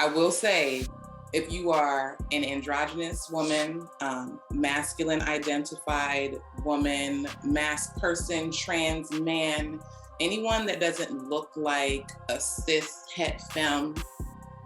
I will say, if you are an androgynous woman, masculine identified woman, mass person, trans man, anyone that doesn't look like a cis het femme,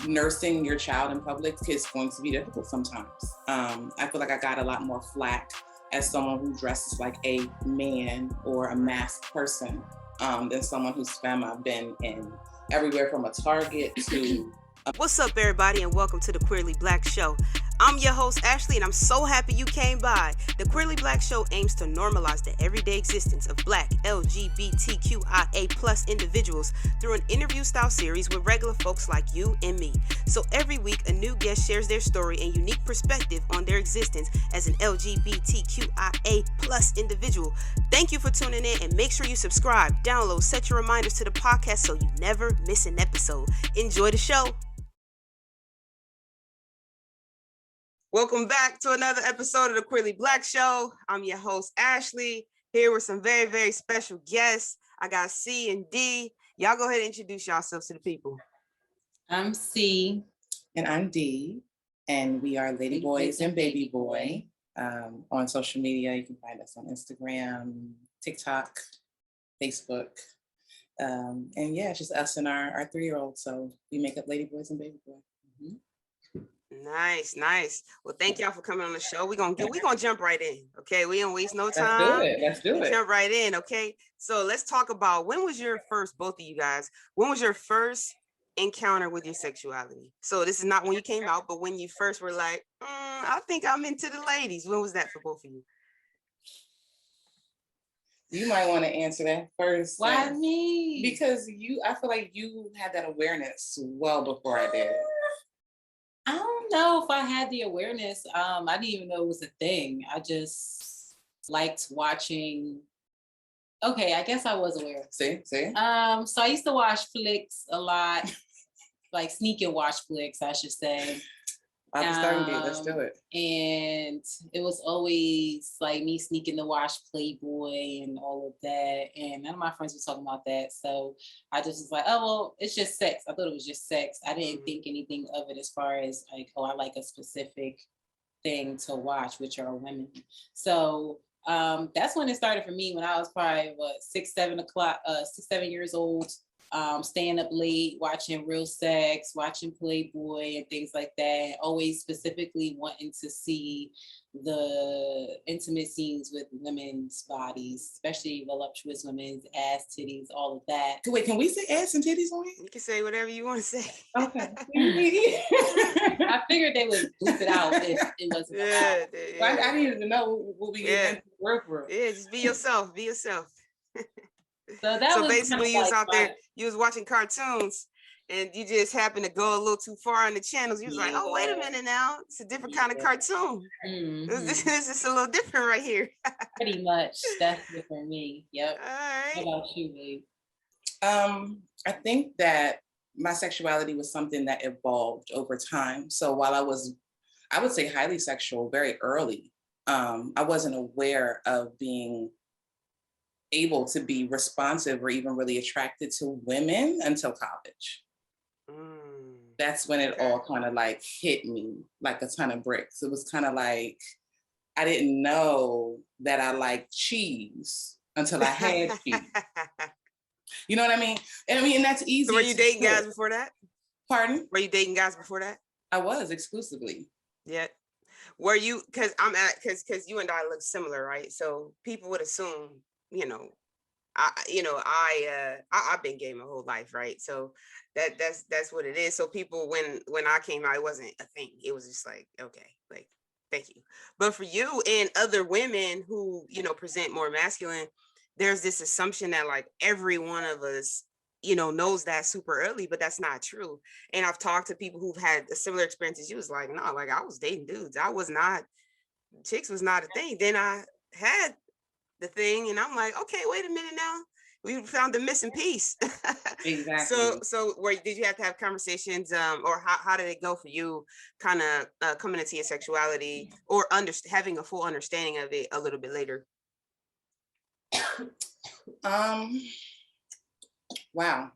nursing your child in public is going to be difficult sometimes. I feel like I got a lot more flack as someone who dresses like a man or a masked person than someone who's femme. I've been in everywhere from a Target to... What's up, everybody, and welcome to the Queerly Blax Show. I'm your host, Ashley, and I'm so happy you came by. The Queerly Blax Show aims to normalize the everyday existence of Black, LGBTQIA+ individuals through an interview-style series with regular folks like you and me. So every week, a new guest shares their story and unique perspective on their existence as an LGBTQIA+ individual. Thank you for tuning in, and make sure you subscribe, download, set your reminders to the podcast so you never miss an episode. Enjoy the show. Welcome back to another episode of the Queerly Blax Show. I'm your host, Ashley, here with some very, very special guests. I got C and D. Y'all go ahead and introduce yourselves to the people. I'm C. And I'm D. And we are Lady Boys and Baby Boy. On social media, you can find us on Instagram, TikTok, Facebook. And yeah, just us and our 3-year-old. So we make up Lady Boys and Baby Boy. Mm-hmm. Nice. Well, thank y'all for coming on the show. We're gonna jump right in. Okay, we don't waste no time. Let's do it. Jump right in. Okay, so let's talk about both of you guys, when was your first encounter with your sexuality? So this is not when you came out, but when you first were like, I think I'm into the ladies. When was that for both of you? You might want to answer that first. Why me? Because I feel like you had that awareness well before I did. I don't know if I had the awareness. I didn't even know it was a thing. I just liked watching. Okay, I guess I was aware. See? So I used to watch flicks a lot, like sneak and watch flicks, I should say. Let's do it. And it was always like me sneaking to watch Playboy and all of that. And none of my friends were talking about that. So I just was like, oh, well, it's just sex. I thought it was just sex. I didn't think anything of it as far as like, oh, I like a specific thing to watch, which are women. So that's when it started for me, when I was probably 6, 7 years old. Staying up late, watching Real Sex, watching Playboy and things like that. Always specifically wanting to see the intimate scenes with women's bodies, especially voluptuous women's ass, titties, all of that. Wait, can we say ass and titties on here? You can say whatever you want to say. Okay. I figured they would bleep it out if it wasn't. Yeah. Well, I needed to know what we get into work for. Yeah, just be yourself. Be yourself. So basically, you was out there, you was watching cartoons, and you just happened to go a little too far on the channels. You was like, oh, wait a minute now, it's a different kind of cartoon. Mm-hmm. This is a little different right here. Pretty much, that's it for me. Yep. All right. What about you, babe? I think that my sexuality was something that evolved over time. So while I would say highly sexual very early, I wasn't aware of being able to be responsive or even really attracted to women until college. That's when it all kind of like hit me like a ton of bricks. It was kind of like, I didn't know that I liked cheese until I had cheese. You know what I mean? And that's easy. So were you dating guys before that? Pardon? Were you dating guys before that? I was exclusively. Yeah. Were you, because you and I look similar, right? So people would assume, I've been gay my whole life, right? So that's what it is. So people, when I came out, it wasn't a thing. It was just like, okay, like, thank you. But for you and other women who, present more masculine, there's this assumption that like every one of us, knows that super early, but that's not true. And I've talked to people who've had a similar experience as you. Was like, no, like I was dating dudes. Chicks was not a thing. Then I had the thing, and I'm like, okay, wait a minute now, we found the missing piece. Exactly. So did you have to have conversations, or how did it go for you, kind of coming into your sexuality, or having a full understanding of it a little bit later? Wow.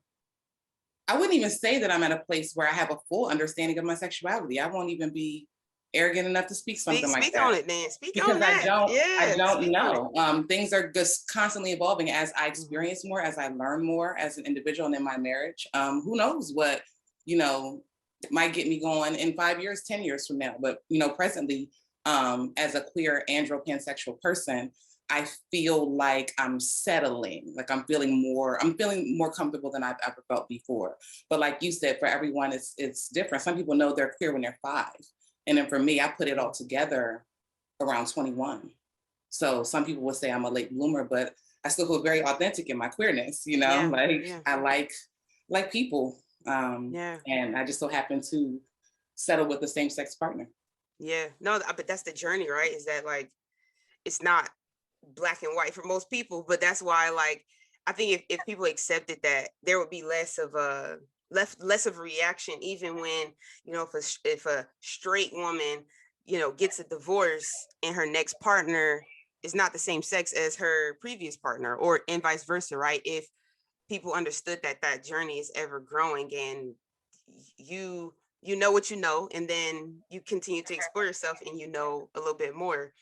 I wouldn't even say that I'm at a place where I have a full understanding of my sexuality. I won't even be arrogant enough to speak something like Speak on that it, then. Speak on because that. I Yeah, don't speak on it. know. Things are just constantly evolving as I Mhm. experience more, as I learn more as an individual and in my marriage. Who knows what, you know, might get me going in 5 years, 10 years from now. But, presently, as a queer andro pansexual person, I feel like I'm settling, like I'm feeling more comfortable than I've ever felt before. But like you said, for everyone, it's different. Some people know they're queer when they're 5. And then for me, I put it all together around 21. So some people would say I'm a late bloomer, but I still feel very authentic in my queerness, Yeah, like yeah, I like people. yeah, And I just so happen to settle with the same sex partner. yeah. No, but that's the journey, right? Is that like it's not black and white for most people, but that's why like I think if people accepted that, there would be less of a less of a reaction, even when, if a straight woman, gets a divorce and her next partner is not the same sex as her previous partner, or and vice versa, right? If people understood that that journey is ever growing, and you know what you know, and then you continue to explore yourself and a little bit more.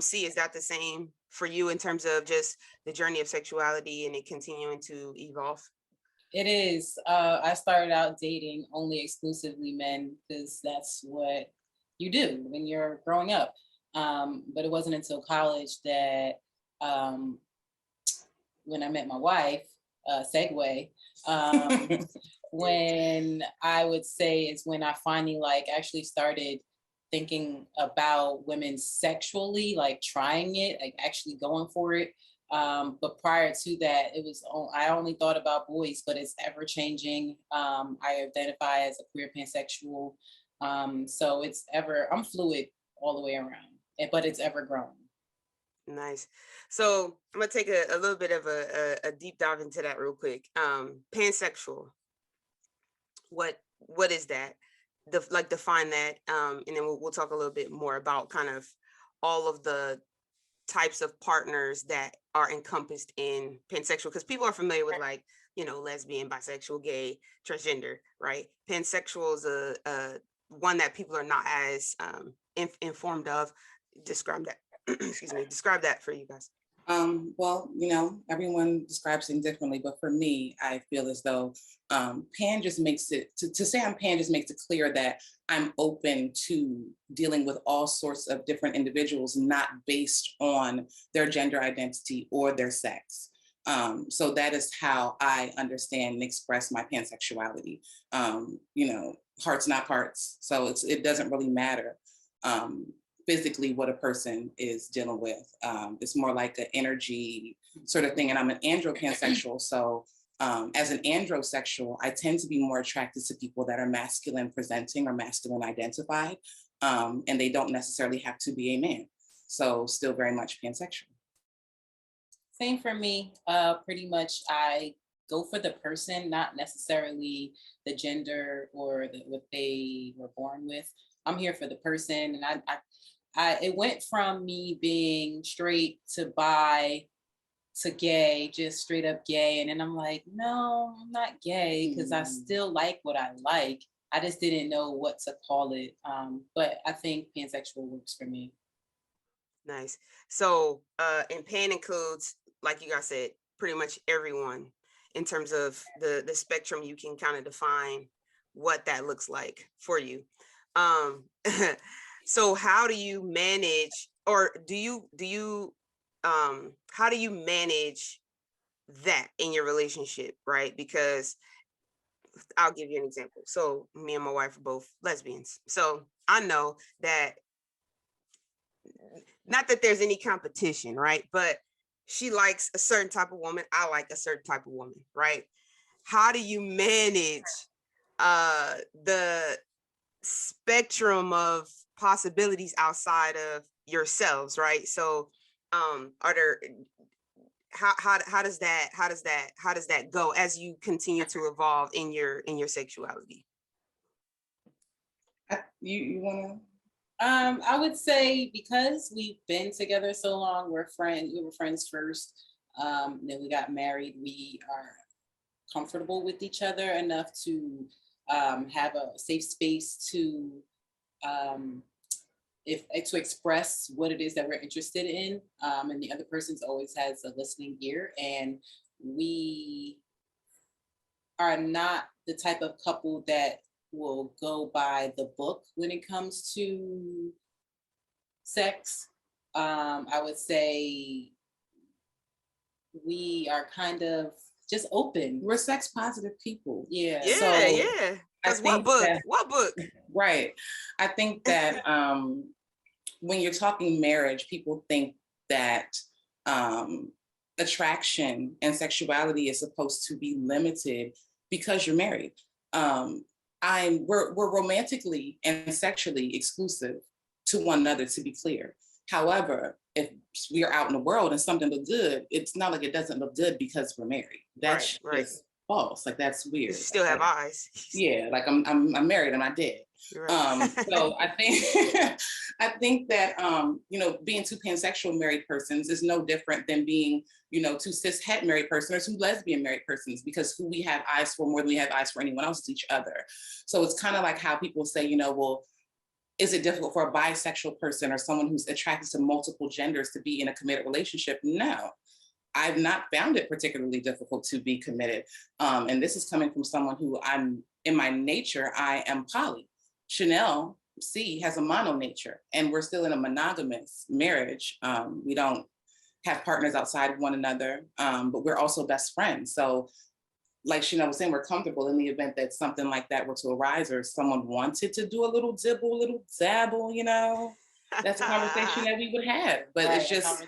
C, is that the same for you in terms of just the journey of sexuality and it continuing to evolve? It is. I started out dating only exclusively men because that's what you do when you're growing up. But it wasn't until college that um, when I met my wife, segue, when I would say is when I finally like actually started thinking about women sexually, like trying it, like actually going for it. But prior to that, I only thought about boys, but it's ever changing. I identify as a queer pansexual, so I'm fluid all the way around, but it's ever growing. Nice. So I'm gonna take a little bit of a deep dive into that real quick. Pansexual. What is that? Like define that, and then we'll talk a little bit more about kind of all of the types of partners that are encompassed in pansexual, because people are familiar with like lesbian, bisexual, gay, transgender, right? Pansexual is a one that people are not as informed of. Describe that. Excuse me. Describe that for you guys. Well, everyone describes things differently, but for me, I feel as though pan just makes it, to say I'm pan just makes it clear that I'm open to dealing with all sorts of different individuals, not based on their gender identity or their sex. So that is how I understand and express my pansexuality. Hearts, not parts. So it doesn't really matter. Physically what a person is dealing with. It's more like an energy sort of thing. And I'm an andropansexual. So as an androsexual, I tend to be more attracted to people that are masculine presenting or masculine identified. And they don't necessarily have to be a man. So still very much pansexual. Same for me. Pretty much I go for the person, not necessarily the gender or what they were born with. I'm here for the person, and it went from me being straight to bi to gay, just straight up gay. And then I'm like, no, I'm not gay because I still like what I like. I just didn't know what to call it. But I think pansexual works for me. Nice. So and pan includes, like you guys said, pretty much everyone in terms of the spectrum. You can kind of define what that looks like for you. So how do you manage, or how do you manage that in your relationship, right? Because I'll give you an example. So me and my wife are both lesbians. So I know that, not that there's any competition, right? But she likes a certain type of woman. I like a certain type of woman, right? How do you manage the spectrum of possibilities outside of yourselves, right? So are there how does that go as you continue to evolve in your sexuality? You want to? I would say because we've been together so long, we were friends first. Then we got married. We are comfortable with each other enough to have a safe space to to express what it is that we're interested in, and the other person always has a listening ear, and we are not the type of couple that will go by the book when it comes to sex. I would say we are kind of just open. We're sex positive people. Yeah. Yeah, So yeah. Because what book? What book? Right. I think that when you're talking marriage, people think that attraction and sexuality is supposed to be limited because you're married. We're romantically and sexually exclusive to one another, to be clear. However, if we are out in the world and something looks good, it's not like it doesn't look good because we're married. That's Right. just false. Like, that's weird. You still have eyes. Yeah, like I'm married, I'm not dead. Right. So I think I think that being two pansexual married persons is no different than being, two cis het married persons or two lesbian married persons, because who we have eyes for more than we have eyes for anyone else is each other. So it's kind of like how people say, well, is it difficult for a bisexual person or someone who's attracted to multiple genders to be in a committed relationship? No. I've not found it particularly difficult to be committed. And this is coming from someone who in my nature, I am poly. Chanel, Cee, has a mono nature, and we're still in a monogamous marriage. We don't have partners outside of one another, but we're also best friends. So like Chanel was saying, we're comfortable in the event that something like that were to arise or someone wanted to do a little dibble, a little dabble, that's a conversation that we would have. But right, it's just,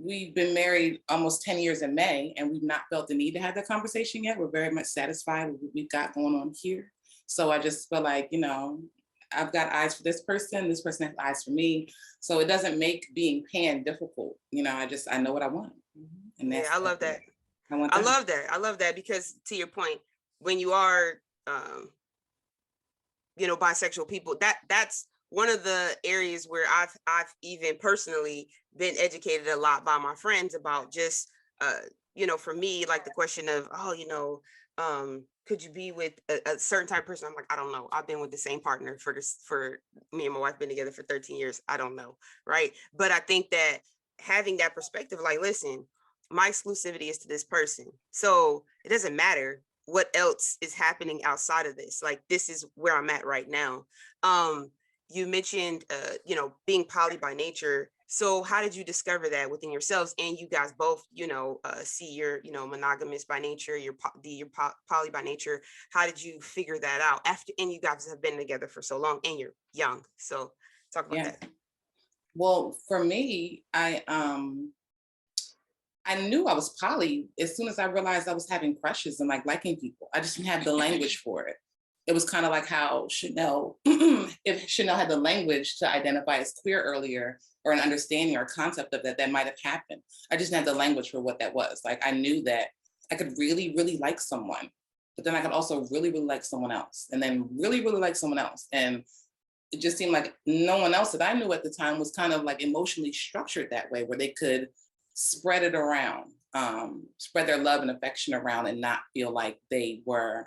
we've been married almost 10 years in May, and we've not felt the need to have that conversation yet. We're very much satisfied with what we've got going on here. So I just feel like, I've got eyes for this person has eyes for me. So it doesn't make being pan difficult. I know what I want. And that's, I love that. I love that because, to your point, when you are, bisexual people, that's one of the areas where I've even personally been educated a lot by my friends about just, for me, like the question of, could you be with a certain type of person? I'm like, I don't know. I've been with the same partner for me and my wife been together for 13 years. I don't know. Right. But I think that having that perspective, like, listen, my exclusivity is to this person. So it doesn't matter what else is happening outside of this. Like, this is where I'm at right now. You mentioned, being poly by nature. So how did you discover that within yourselves? And you guys both, see you're, monogamous by nature, you're poly by nature. How did you figure that out and you guys have been together for so long and you're young. So talk about that. Well, for me, I knew I was poly as soon as I realized I was having crushes and like liking people. I just didn't have the language for it. It was kind of like how Chanel, if Chanel had the language to identify as queer earlier, or an understanding or concept of that might have happened. I just didn't have the language for what that was. Like, I knew that I could really, really like someone, but then I could also really, really like someone else, and then really, really like someone else. And it just seemed like no one else that I knew at the time was kind of like emotionally structured that way, where they could spread it around, spread their love and affection around and not feel like they were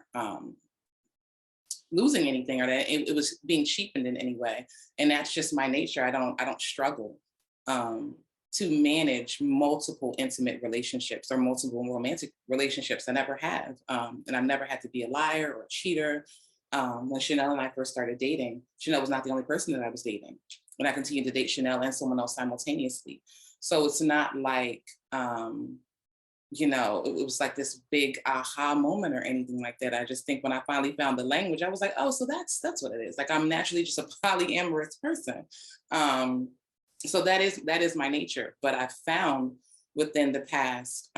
losing anything, or that it was being cheapened in any way. And that's just my nature. I don't struggle to manage multiple intimate relationships or multiple romantic relationships. I never have. And I've never had to be a liar or a cheater. When Chanel and I first started dating, Chanel was not the only person that I was dating. And I continued to date Chanel and someone else simultaneously. So it's not like, it was like this big aha moment or anything like that. I just think when I finally found the language, I was like, oh, so that's what it is. Like, I'm naturally just a polyamorous person. So that is my nature. But I found within the past,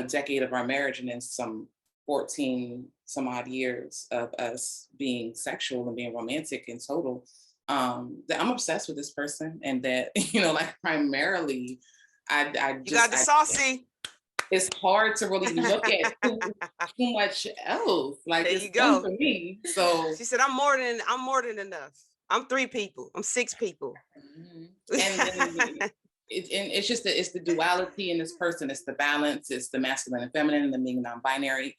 decade of our marriage, and then some 14 some odd years of us being sexual and being romantic in total, that I'm obsessed with this person, and that, like, primarily, you got the saucy. It's hard to really look at too much else. Like, there it's you go. For me. So she said, I'm more than enough. I'm 3 people. I'm 6 people. And And it's just it's the duality in this person. It's the balance. It's the masculine and feminine, and the being non-binary.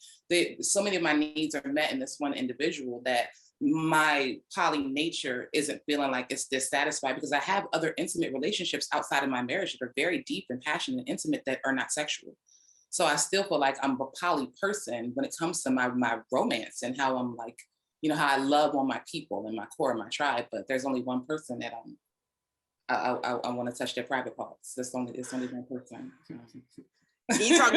So many of my needs are met in this one individual that my poly nature isn't feeling like it's dissatisfied, because I have other intimate relationships outside of my marriage that are very deep and passionate and intimate that are not sexual. So I still feel like I'm a poly person when it comes to my romance and how I'm like, how I love on my people and my core, my tribe. But there's only one person that I want to touch their private parts. It's only one person. You talk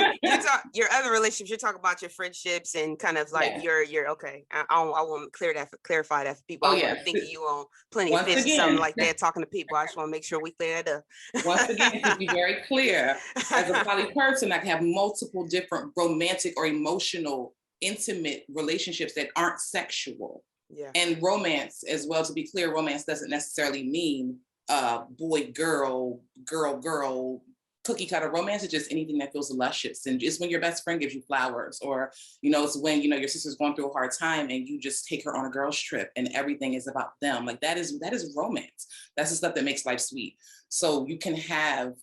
your other relationships. You're talking about your friendships and kind of like your okay. I want to clarify that for people. I want to think of you on Plenty of Fish or something like that, talking to people. I just want to make sure we clear that up. Once again, to be very clear, as a poly person, I can have multiple different romantic or emotional, intimate relationships that aren't sexual. Yeah. And romance as well. To be clear, romance doesn't necessarily mean boy, girl, cookie cutter. Romance is just anything that feels luscious, and it's when your best friend gives you flowers, or it's when your sister's going through a hard time and you just take her on a girl's trip and everything is about them. Like that is romance. That's the stuff that makes life sweet. So you can have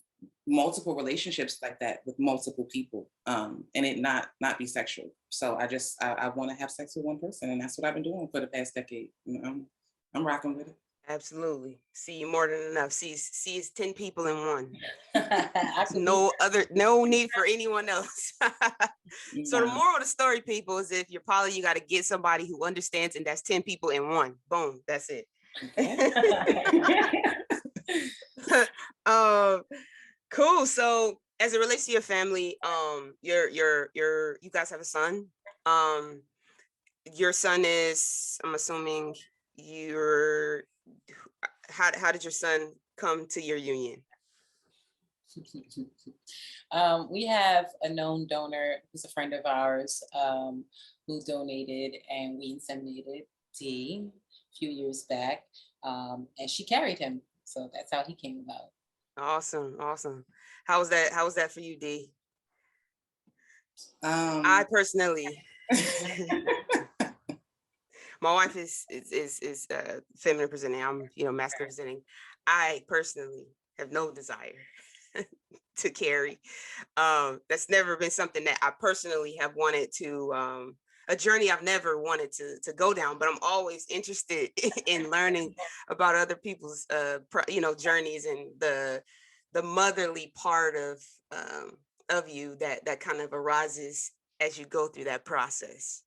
multiple relationships like that with multiple people, and it not be sexual. So I want to have sex with one person, and that's what I've been doing for the past decade. I'm rocking with it. Absolutely. See, you more than enough. See is 10 people in one. No need for anyone else. So the moral of the story, people, is if you're poly, you got to get somebody who understands, and that's 10 people in one. Boom, that's it. Cool. So as it relates to your family, you guys have a son. Your son is, I'm assuming how did your son come to your union? We have a known donor who's a friend of ours, who donated, and we inseminated Dee a few years back, and she carried him. So that's how he came about. Awesome. How was that for you, Dee? I personally, my wife is feminine presenting. I'm masculine presenting. I personally have no desire to carry. That's never been something that I personally have wanted to. A journey I've never wanted to go down, but I'm always interested in learning about other people's journeys and the motherly part of you that kind of arises as you go through that process.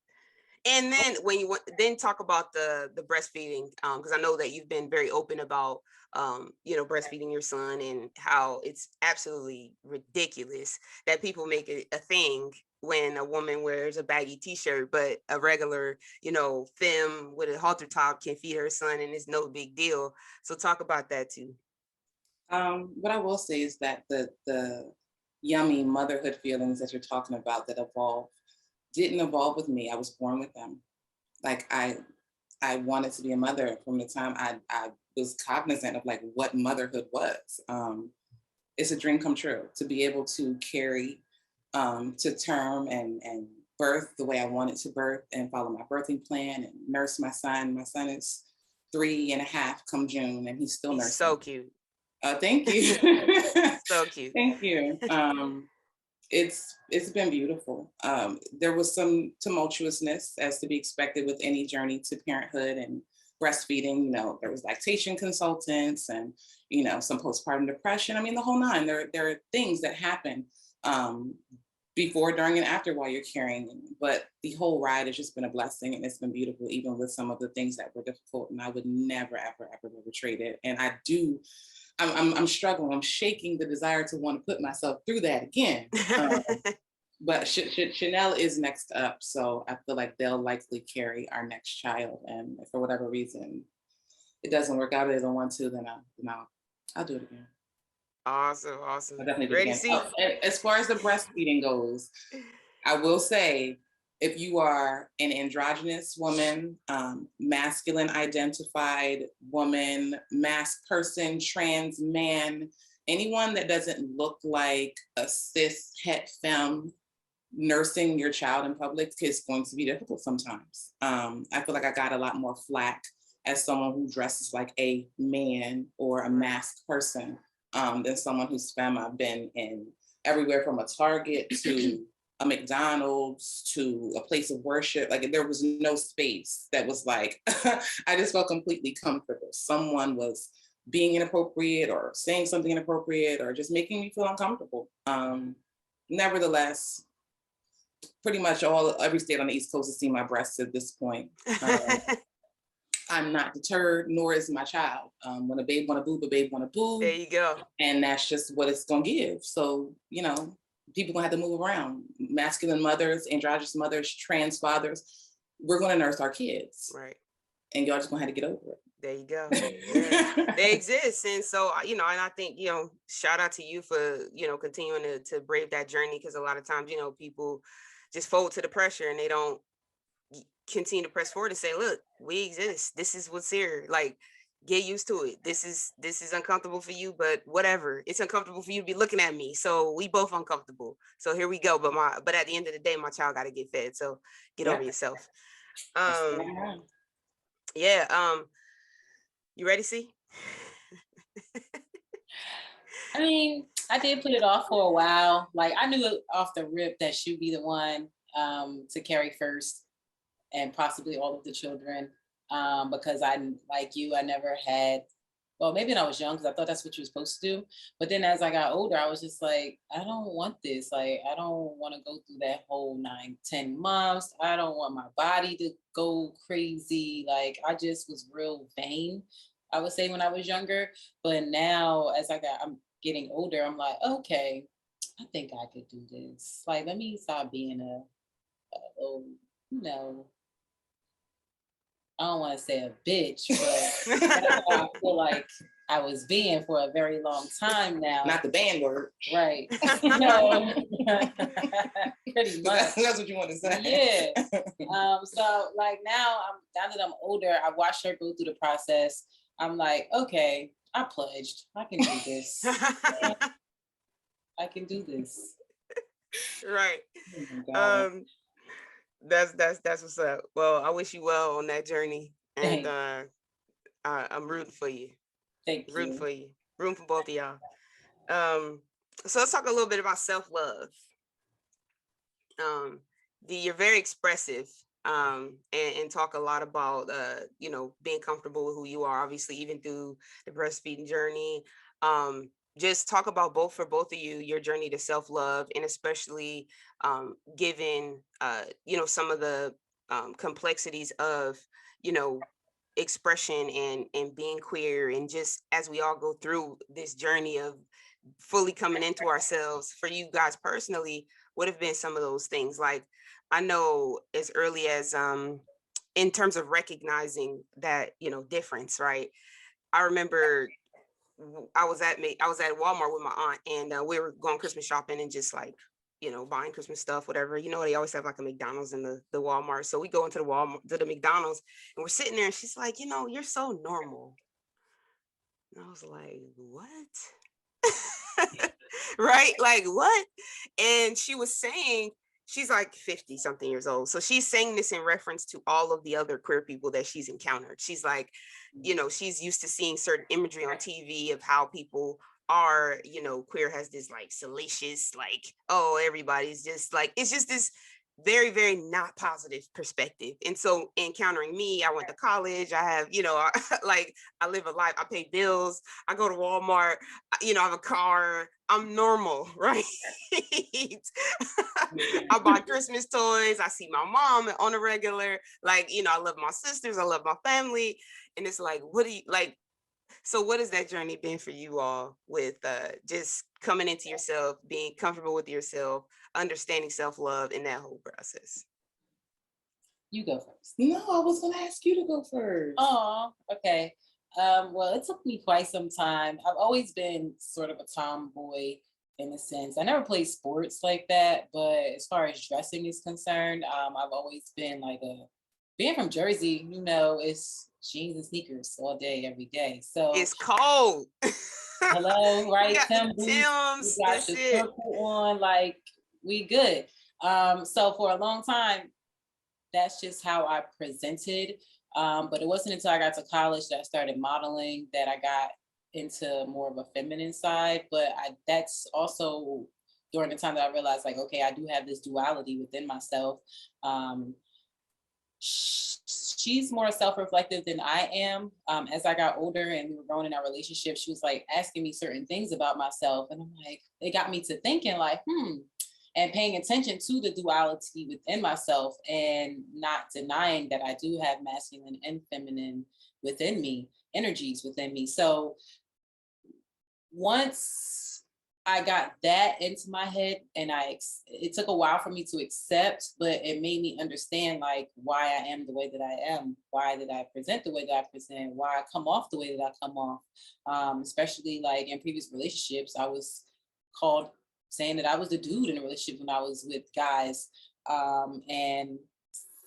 And then when you then talk about the breastfeeding, because I know that you've been very open about breastfeeding your son, and how it's absolutely ridiculous that people make it a thing when a woman wears a baggy t-shirt, but a regular, femme with a halter top can feed her son and it's no big deal. So talk about that too. What I will say is that the yummy motherhood feelings that you're talking about that didn't evolve with me. I was born with them. Like I wanted to be a mother from the time I was cognizant of like what motherhood was. It's a dream come true to be able to carry to term and birth the way I wanted to birth, and follow my birthing plan and nurse my son. My son is 3.5 come June, and he's still nursing. So cute. Thank you. So cute. Thank you. It's been beautiful. There was some tumultuousness, as to be expected with any journey to parenthood and breastfeeding. There was lactation consultants and some postpartum depression. I mean, the whole nine. There are things that happen before, during, and after while you're carrying. But the whole ride has just been a blessing, and it's been beautiful, even with some of the things that were difficult. And I would never, ever, ever trade it. And I'm struggling. I'm shaking the desire to want to put myself through that again. But Chanel is next up, so I feel like they'll likely carry our next child. And if for whatever reason it doesn't work out, they don't want to, then I'll do it again. Awesome. I'll definitely do it again. As far as the breastfeeding goes, I will say, if you are an androgynous woman, masculine identified woman, masked person, trans man, anyone that doesn't look like a cis het femme, nursing your child in public is going to be difficult sometimes. I feel like I got a lot more flack as someone who dresses like a man or a masked person. than someone who's femme. I've been in everywhere from a Target to a McDonald's to a place of worship. Like there was no space that was like, I just felt completely comfortable. Someone was being inappropriate or saying something inappropriate or just making me feel uncomfortable. Nevertheless, pretty much every state on the East Coast has seen my breasts at this point. I'm not deterred, nor is my child. When a babe want to boob, a babe want to boob. There you go. And that's just what it's gonna give. So, people gonna have to move around. Masculine mothers, androgynous mothers, trans fathers, we're gonna nurse our kids. Right. And y'all just gonna have to get over it. There you go. Yeah. They exist. And so, and I think, shout out to you for, continuing to brave that journey. Because a lot of times, people just fold to the pressure and they don't continue to press forward and say, look, we exist. This is what's here. Like, get used to it. This is uncomfortable for you, but whatever. It's uncomfortable for you to be looking at me. So we both uncomfortable. So here we go. But at the end of the day, my child got to get fed. So get over yourself. You ready, Cee? I mean, I did put it off for a while. Like I knew off the rip that she'd be the one to carry first and possibly all of the children. Because I never had, well, maybe when I was young, because I thought that's what you were supposed to do. But then as I got older, I was just like, I don't want this. Like, I don't want to go through that whole 9-10 months. I don't want my body to go crazy. Like, I just was real vain, I would say, when I was younger. But now I'm getting older, I'm like, okay, I think I could do this. Like, let me stop being I don't want to say a bitch, but that's how I feel like I was being for a very long time now. Not the band word. Right. No. Pretty much. That's what you want to say. Yeah. So like now that I'm older, I watched her go through the process. I'm like, okay, I pledged. I can do this. I can do this. Right. Oh, That's what's up. Well, I wish you well on that journey, and I'm rooting for you. Thank you. Rooting for you. Rooting for both of y'all. So let's talk a little bit about self-love. You're very expressive, and talk a lot about being comfortable with who you are. Obviously, even through the breastfeeding journey. Just talk about both of you, your journey to self-love, and especially given some of the complexities of expression and being queer, and just as we all go through this journey of fully coming into ourselves. For you guys personally, what have been some of those things? Like, I know as early as in terms of recognizing that difference, right? I remember I was at Walmart with my aunt, and we were going Christmas shopping and just like, buying Christmas stuff, whatever. They always have like a McDonald's in the Walmart. So we go into the McDonald's, and we're sitting there, and she's like, you're so normal. And I was like, what? Right? Like, what? And she was saying, she's like 50 something years old. So she's saying this in reference to all of the other queer people that she's encountered. She's like, she's used to seeing certain imagery on TV of how people are, queer has this like salacious, like, oh, everybody's just like, it's just this very, very not positive perspective. And so encountering me, I went to college, I have, I live a life, I pay bills, I go to Walmart, I have a car, I'm normal, right? I buy Christmas toys, I see my mom on a regular, like, I love my sisters, I love my family. And it's like, so what has that journey been for you all with just coming into yourself, being comfortable with yourself, understanding self-love in that whole process? You go first. No, I was going to ask you to go first. Oh, okay. Well, it took me quite some time. I've always been sort of a tomboy in a sense. I never played sports like that, but as far as dressing is concerned, I've always been like being from Jersey, it's jeans and sneakers all day, every day. So it's cold. Hello, right? Tims, you got your circle on, like we good. So for a long time, that's just how I presented. But it wasn't until I got to college that I started modeling that I got into more of a feminine side, but that's also during the time that I realized, like, okay, I do have this duality within myself. She's more self-reflective than I am. As I got older and we were growing in our relationship, she was like asking me certain things about myself. And I'm like, it got me to thinking like, and paying attention to the duality within myself and not denying that I do have masculine and feminine within me, energies within me. So once I got that into my head, and it took a while for me to accept, but it made me understand like why I am the way that I am, why did I present the way that I present, why I come off the way that I come off. Especially like in previous relationships, I was called saying that I was the dude in a relationship when I was with guys. And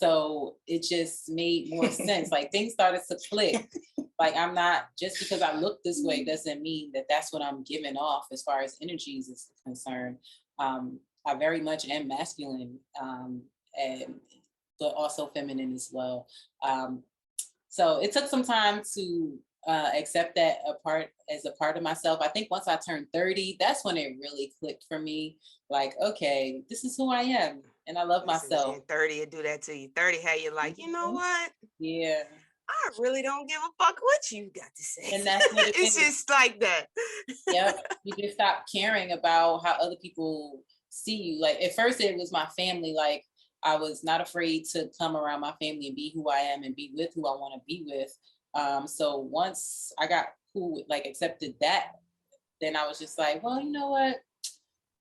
so it just made more sense. Like things started to click. Like I'm not, just because I look this way doesn't mean that that's what I'm giving off as far as energies is concerned. I very much am masculine, but also feminine as well. So it took some time to accept that as a part of myself. I think once I turned 30, that's when it really clicked for me. Like, okay, this is who I am, and I love myself. Man, 30 will do that to you. 30 had you like, you know what? Yeah. I really don't give a fuck what you got to say. And that's what it's just like that. Yep. You just stop caring about how other people see you. Like at first it was my family. Like I was not afraid to come around my family and be who I am and be with who I want to be with. So once I got accepted that, then I was just like, well, you know what?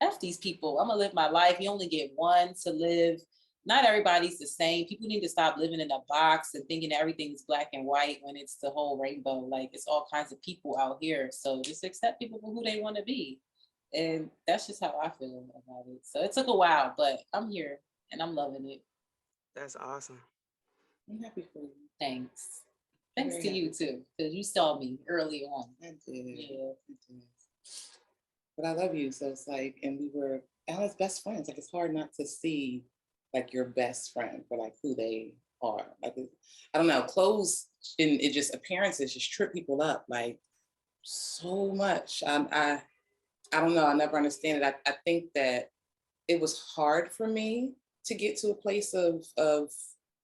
F these people. I'm gonna live my life. You only get one to live. Not everybody's the same. People need to stop living in a box and thinking everything is black and white when it's the whole rainbow. Like it's all kinds of people out here. So just accept people for who they want to be. And that's just how I feel about it. So it took a while, but I'm here and I'm loving it. That's awesome. I'm happy for you. Thanks. Thanks to you too, because you saw me early on. I did. Yeah. I did. But I love you. So it's like, and we were Alan's best friends. Like it's hard not to see like your best friend for like who they are. Like I don't know, clothes and it just appearances just trip people up like so much. I don't know. I never understand it. I think that it was hard for me to get to a place of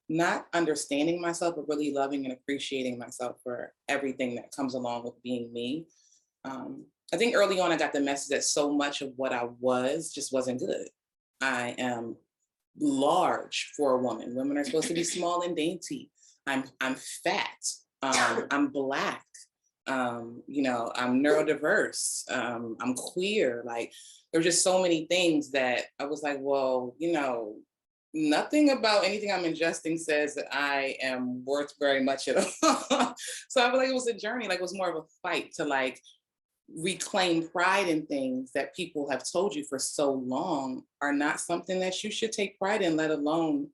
not understanding myself, but really loving and appreciating myself for everything that comes along with being me. I think early on I got the message that so much of what I was just wasn't good. I am large for a woman. Women are supposed to be small and dainty. I'm fat. I'm Black. I'm neurodiverse. I'm queer. Like there's just so many things that I was like, well, nothing about anything I'm ingesting says that I am worth very much at all. So I feel like it was a journey. Like it was more of a fight to like reclaim pride in things that people have told you for so long are not something that you should take pride in, let alone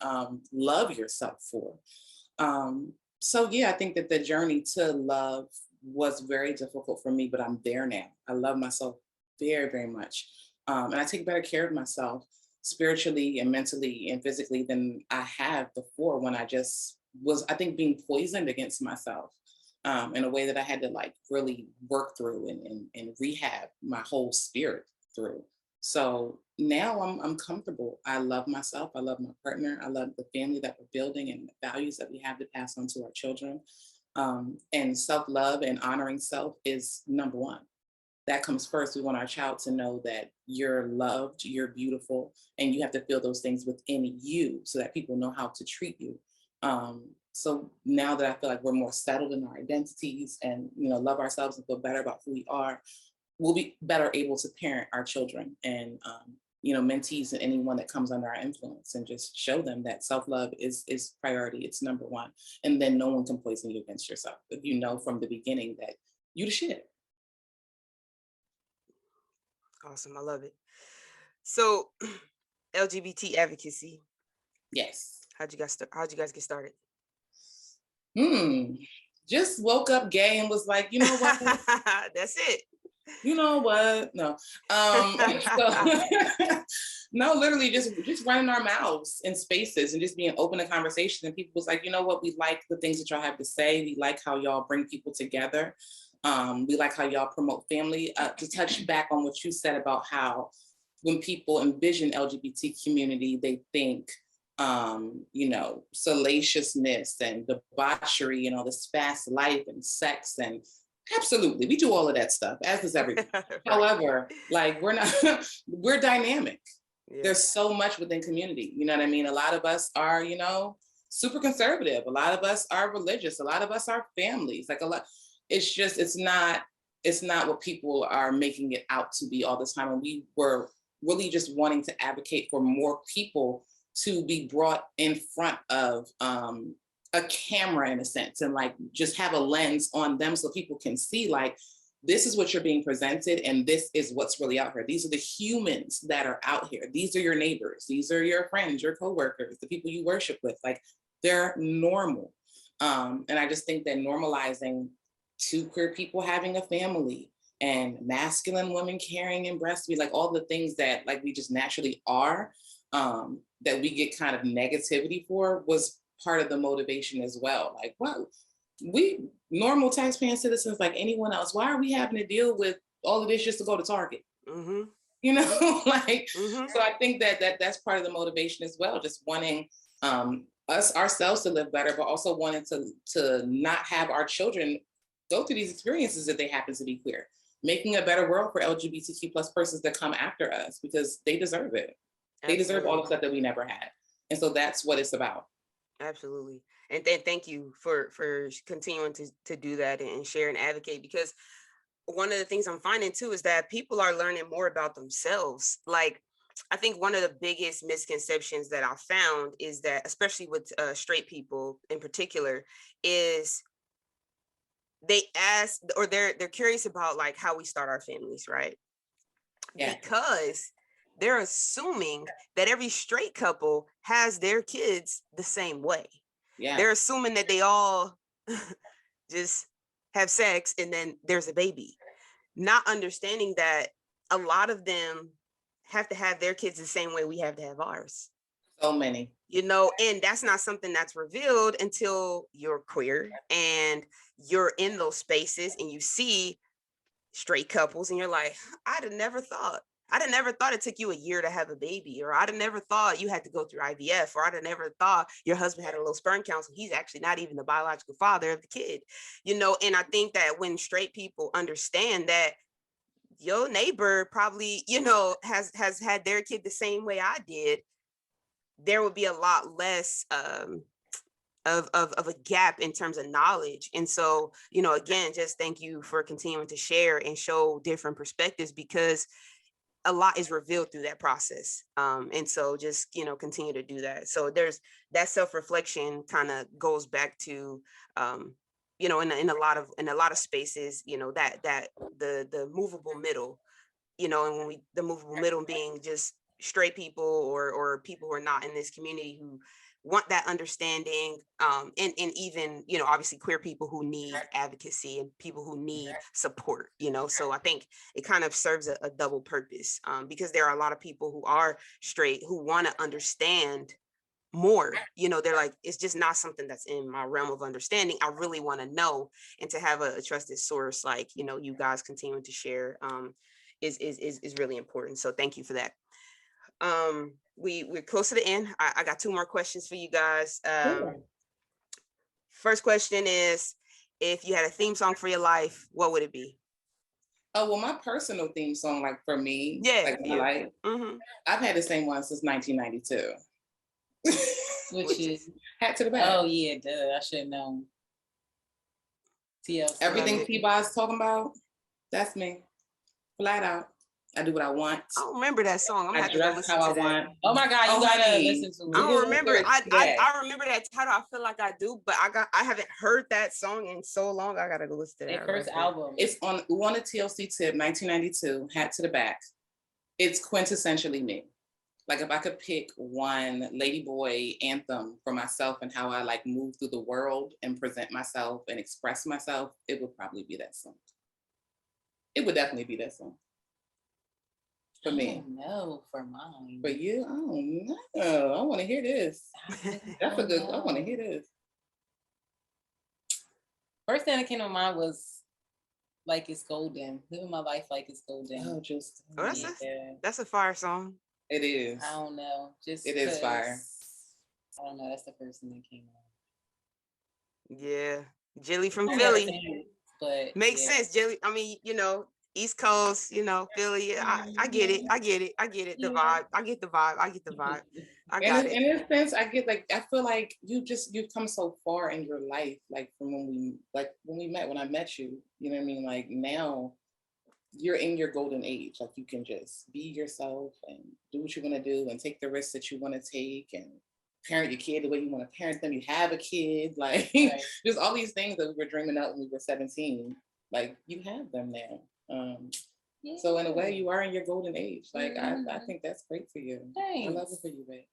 love yourself for. So yeah, I think that the journey to love was very difficult for me, but I'm there now. I love myself very, very much. And I take better care of myself spiritually and mentally and physically than I have before when I just was, I think, being poisoned against myself. In a way that I had to like really work through and rehab my whole spirit through. So now I'm comfortable. I love myself. I love my partner. I love the family that we're building and the values that we have to pass on to our children. And self-love and honoring self is number one. That comes first. We want our child to know that you're loved, you're beautiful, and you have to feel those things within you so that people know how to treat you. So now that I feel like we're more settled in our identities and, love ourselves and feel better about who we are, we'll be better able to parent our children and, mentees and anyone that comes under our influence and just show them that self-love is priority. It's number one. And then no one can poison you against yourself. If you know from the beginning that you the shit. Awesome. I love it. So LGBT advocacy. Yes. How'd you guys get started? Just woke up gay and was like, you know what? That's it. You know what? No. No, literally just running our mouths in spaces and just being open to conversation. And people was like, you know what? We like the things that y'all have to say. We like how y'all bring people together. We like how y'all promote family. To touch back on what you said about how when people envision LGBT community, they think, salaciousness and debauchery and all this fast life and sex. And absolutely, we do all of that stuff, as does everyone. Right. However, like we're not, we're dynamic. Yeah. There's so much within community. You know what I mean? A lot of us are, super conservative. A lot of us are religious. A lot of us are families. Like it's just, it's not what people are making it out to be all the time. And we were really just wanting to advocate for more people to be brought in front of a camera, in a sense, and like just have a lens on them so people can see, like, this is what you're being presented and this is what's really out here. These are the humans that are out here. These are your neighbors. These are your friends, your coworkers, the people you worship with. Like, they're normal. And I just think that normalizing two queer people having a family and masculine women carrying and breastfeed, like all the things that like we just naturally are, that we get kind of negativity for, was part of the motivation as well. Like, wow, we normal taxpaying citizens like anyone else, why are we having to deal with all of this just to go to Target? Mm-hmm. Like, Mm-hmm. so I think that's part of the motivation as well, just wanting us ourselves to live better, but also wanting to not have our children go through these experiences if they happen to be queer, making a better world for LGBTQ plus persons that come after us, because they deserve it. They deserve all the stuff that we never had. And so that's what it's about. Absolutely. And then thank you for continuing to do that and share and advocate, because one of the things I'm finding too is that people are learning more about themselves. Like, I think one of the biggest misconceptions that I found is that, especially with straight people in particular, is they ask, or they're curious about like how we start our families, right? Yeah. Because they're assuming that every straight couple has their kids the same way. Yeah. They're assuming that they all just have sex and then there's a baby, not understanding that a lot of them have to have their kids the same way we have to have ours. So many. And that's not something that's revealed until you're queer and you're in those spaces and you see straight couples and you're like, I'd have never thought it took you a year to have a baby, or I'd have never thought you had to go through IVF, or I'd have never thought your husband had a low sperm count, so he's actually not even the biological father of the kid. And I think that when straight people understand that your neighbor probably, has had their kid the same way I did, there would be a lot less of a gap in terms of knowledge. And so, again, just thank you for continuing to share and show different perspectives, because a lot is revealed through that process. And so just, continue to do that. So there's that self-reflection kind of goes back to, in a lot of spaces, that the movable middle, and when the movable middle being just straight people or people who are not in this community who want that understanding, and even, obviously queer people who need advocacy and people who need support, so I think it kind of serves a double purpose, because there are a lot of people who are straight who want to understand more. They're like, it's just not something that's in my realm of understanding. I really want to know, and to have a trusted source like, you guys continuing to share is really important. So thank you for that. We're close to the end. I got two more questions for you guys. First question is, if you had a theme song for your life, what would it be? Oh, well, my personal theme song, like for me, like my life, I've had the same one since 1992. Which is Hat to the Back. Oh yeah, duh. I should have known. TLC. Everything T-Boz talking about, that's me. Flat out. I do what I want. I don't remember that song. I'm gonna have to go listen to that. Oh my God, you gotta listen to it. I don't remember it. I remember that title. I feel like I do, but I haven't heard that song in so long. I gotta go listen to that. Their first album. It's on a TLC tip, 1992, Hat to the Back. It's quintessentially me. Like, if I could pick one Ladyboy anthem for myself and how I like move through the world and present myself and express myself, it would probably be that song. It would definitely be that song. For me. No, for mine. For you? I don't know. I want to hear this. That's a good, I want to hear this. First thing that came to mind was like it's golden. Living my life like it's golden. Oh, just Oh, Yeah. that's a fire song. it is. I don't know. Just It is fire. I don't know. That's the person that came up. Yeah, Jilly from That makes Philly. sense, but Makes yeah. sense, Jilly. I mean, East Coast, Philly. I get it. I get it. I get it. The vibe. I get the vibe. I get the vibe. I got it. In a sense, I get like I feel like you've come so far in your life, like from when I met you, you know what I mean? Like now you're in your golden age. Like you can just be yourself and do what you want to do and take the risks that you want to take and parent your kid the way you want to parent them. You have a kid, like Right. there's all these things that we were dreaming up when we were 17. Like you have them now. So in a way, you are in your golden age. Like I think that's great for you. Thanks. I love it for you, babe.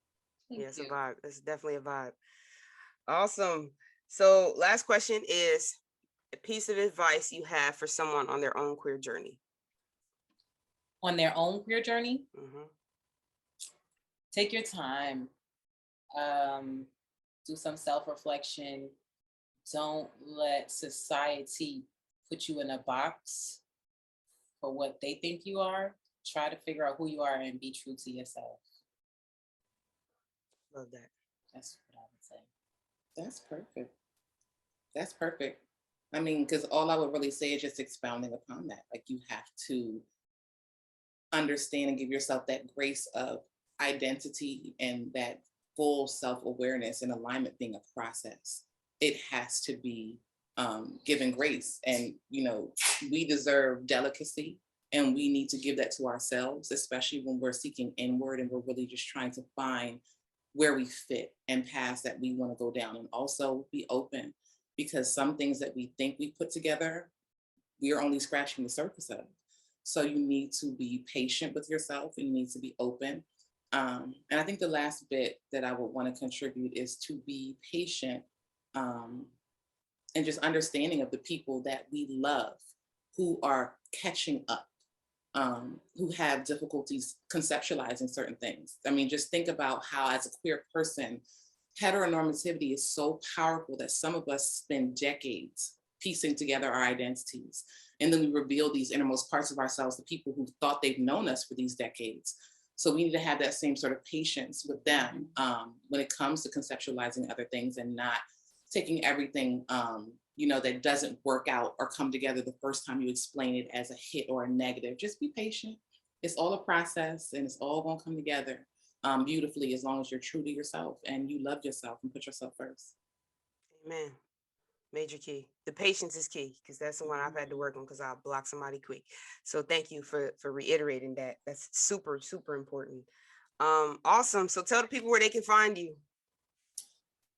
Yeah, it's a vibe. It's definitely a vibe. Awesome. So last question is a piece of advice you have for someone on their own queer journey. On their own queer journey, Mm-hmm. take your time. Do some self-reflection. Don't let society put you in a box for what they think you are. Try to figure out who you are and be true to yourself. Love that. That's what I would say. That's perfect. That's perfect. I mean, because all I would really say is just expounding upon that. Like you have to understand and give yourself that grace of identity and that full self-awareness and alignment being a process. It has to be given grace. And, we deserve delicacy and we need to give that to ourselves, especially when we're seeking inward and we're really just trying to find where we fit and paths that we want to go down, and also be open because some things that we think we put together, we are only scratching the surface of. So you need to be patient with yourself and you need to be open. And I think the last bit that I would want to contribute is to be patient and just understanding of the people that we love who are catching up, who have difficulties conceptualizing certain things. I mean, just think about how, as a queer person, heteronormativity is so powerful that some of us spend decades piecing together our identities. And then we reveal these innermost parts of ourselves to people who thought they've known us for these decades. So we need to have that same sort of patience with them when it comes to conceptualizing other things and not taking everything that doesn't work out or come together the first time you explain it as a hit or a negative. Just be patient. It's all a process and it's all gonna come together beautifully as long as you're true to yourself and you love yourself and put yourself first. Amen. Major key. The patience is key because that's the one I've had to work on because I'll block somebody quick. So thank you for reiterating that. That's super, super important. Awesome. So tell the people where they can find you.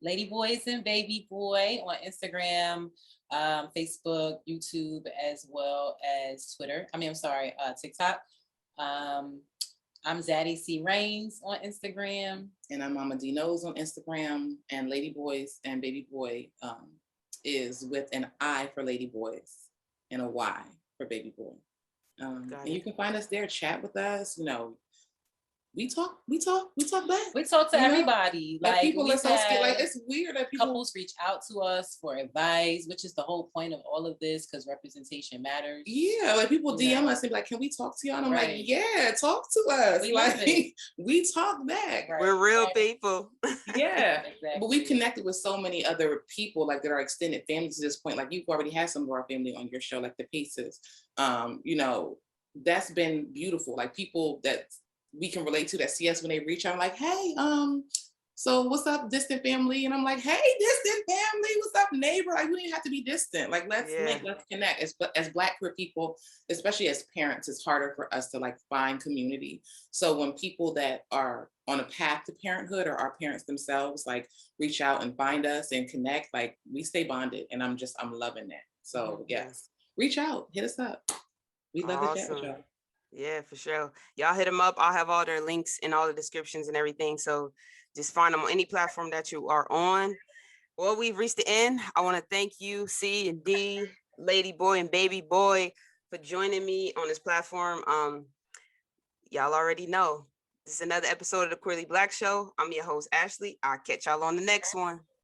Lady Boys and Baby Boy on Instagram, Facebook, YouTube, as well as Twitter. TikTok. I'm Zaddy C. Rains on Instagram. And I'm Mama D Knows on Instagram. And Lady Boys and Baby Boy is with an I for Lady Boys and a Y for Baby Boy. And you can find us there, chat with us, we talk back. We talk to everybody. Like people are so scared. Like it's weird that couples reach out to us for advice, which is the whole point of all of this, because representation matters. Yeah, like people DM us and be like, "Can we talk to you?" And I'm like, "Yeah, talk to us." We talk back. Right. We're real people. Yeah, exactly. But we've connected with so many other people, like that are extended families to this point. Like you've already had some of our family on your show, like the Paces. That's been beautiful. Like people that we can relate to that see us when they reach out, like, "Hey, so what's up, distant family?" And I'm like, "Hey, distant family, what's up, neighbor?" Like, we didn't have to be distant. Like, let's connect. As Black queer people, especially as parents, it's harder for us to like find community. So when people that are on a path to parenthood or our parents themselves, like reach out and find us and connect, like we stay bonded. And I'm loving that. So yes, reach out, hit us up. We love to chat with y'all. Yeah, for sure. Y'all hit them up. I'll have all their links in all the descriptions and everything. So just find them on any platform that you are on. Well, we've reached the end. I want to thank you, C and D, Lady Boy and Baby Boy, for joining me on this platform. Y'all already know. This is another episode of the Queerly Blax Show. I'm your host, Ashley. I'll catch y'all on the next one.